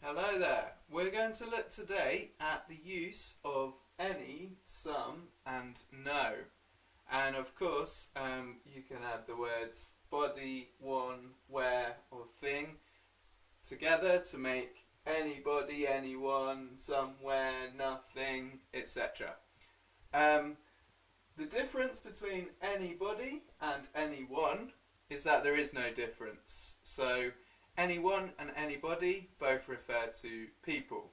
Hello there. We're going to look today at the use of any, some and no. And of course you can add the words body, one, where or thing together to make anybody, anyone, somewhere, nothing, etc. The difference between anybody and anyone is that there is no difference. So anyone and anybody both refer to people.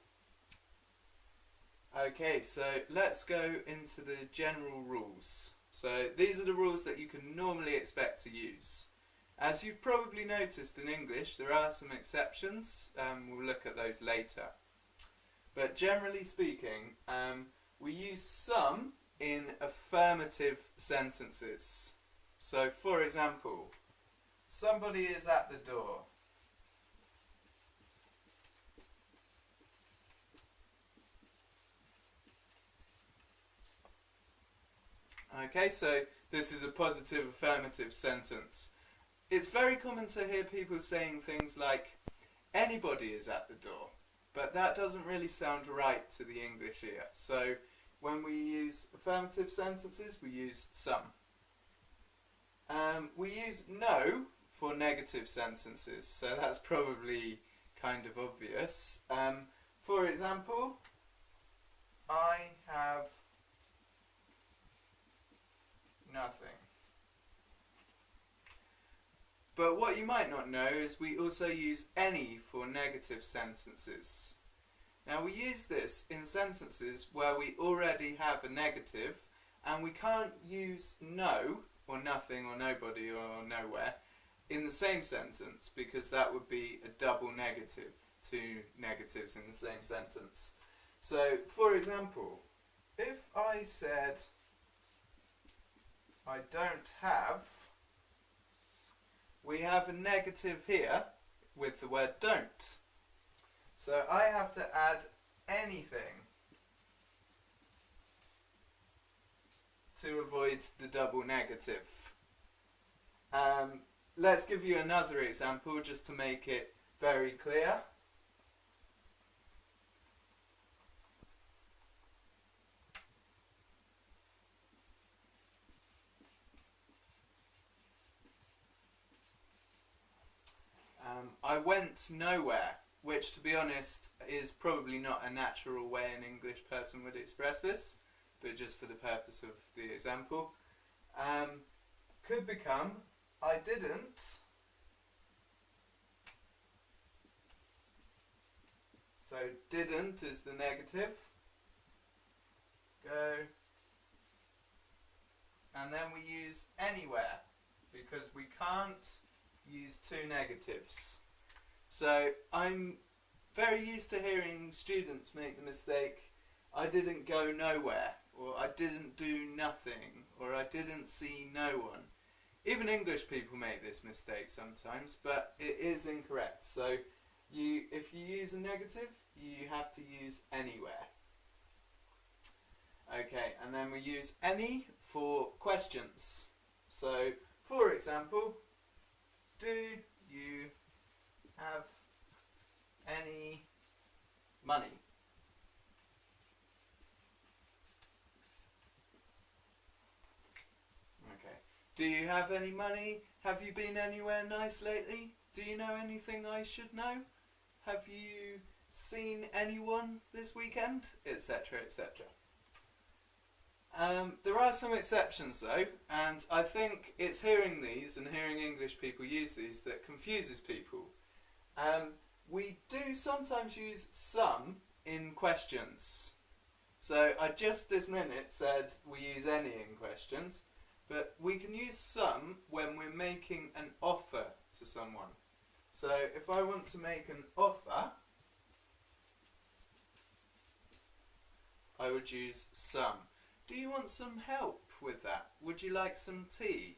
Okay, so let's go into the general rules. So these are the rules that you can normally expect to use. As you've probably noticed in English, there are some exceptions. We'll look at those later. But generally speaking, we use some in affirmative sentences. So for example, somebody is at the door. Okay, so this is a positive affirmative sentence. It's very common to hear people saying things like, anybody is at the door, but that doesn't really sound right to the English ear. So when we use affirmative sentences, we use some. We use no for negative sentences, so that's probably kind of obvious. For example, I have nothing. But what you might not know is we also use any for negative sentences. Now we use this in sentences where we already have a negative and we can't use no or nothing or nobody or nowhere in the same sentence because that would be a double negative, two negatives in the same sentence. So for example, if I said I don't have, we have a negative here with the word don't. So I have to add anything to avoid the double negative. Let's give you another example just to make it very clear. I went nowhere, which to be honest is probably not a natural way an English person would express this, but just for the purpose of the example. Could become I didn't so didn't is the negative, go, and then we use anywhere because we can't use two negatives. So I'm very used to hearing students make the mistake, I didn't go nowhere, or I didn't do nothing, or I didn't see no one. Even English people make this mistake sometimes, but it is incorrect. So if you use a negative, you have to use anywhere. Okay, and then we use any for questions. So, for example, do you have any money? Okay. Do you have any money? Have you been anywhere nice lately? Do you know anything I should know? Have you seen anyone this weekend? Etc, etc. There are some exceptions though, and I think it's hearing these and hearing English people use these that confuses people. We do sometimes use some in questions. So I just this minute said we use any in questions, but we can use some when we're making an offer to someone. So if I want to make an offer, I would use some. Do you want some help with that? Would you like some tea?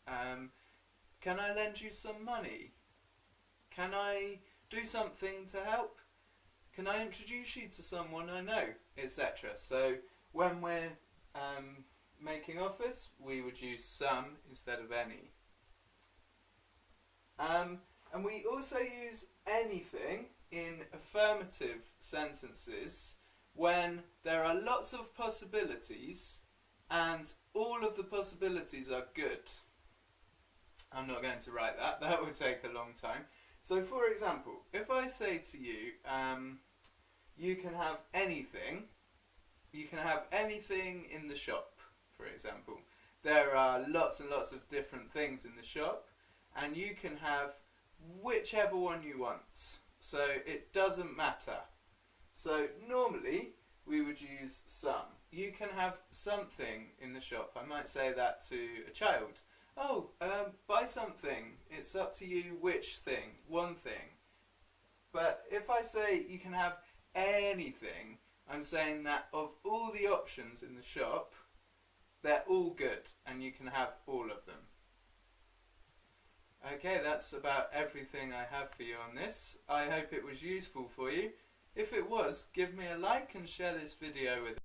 Can I lend you some money? Can I do something to help? Can I introduce you to someone I know? Etc. So when we're making offers, we would use some instead of any. And we also use anything in affirmative affirmative sentences when there are lots of possibilities and all of the possibilities are good. I'm not going to write that, that would take a long time. So for example, if I say to you, you can have anything in the shop, for example. There are lots and lots of different things in the shop, and you can have whichever one you want. So it doesn't matter. So normally we would use some. You can have something in the shop. I might say that to a child. Oh, buy something. It's up to you which thing. One thing. But if I say you can have anything, I'm saying that of all the options in the shop, they're all good and you can have all of them. Okay, that's about everything I have for you on this. I hope it was useful for you. If it was, give me a like and share this video with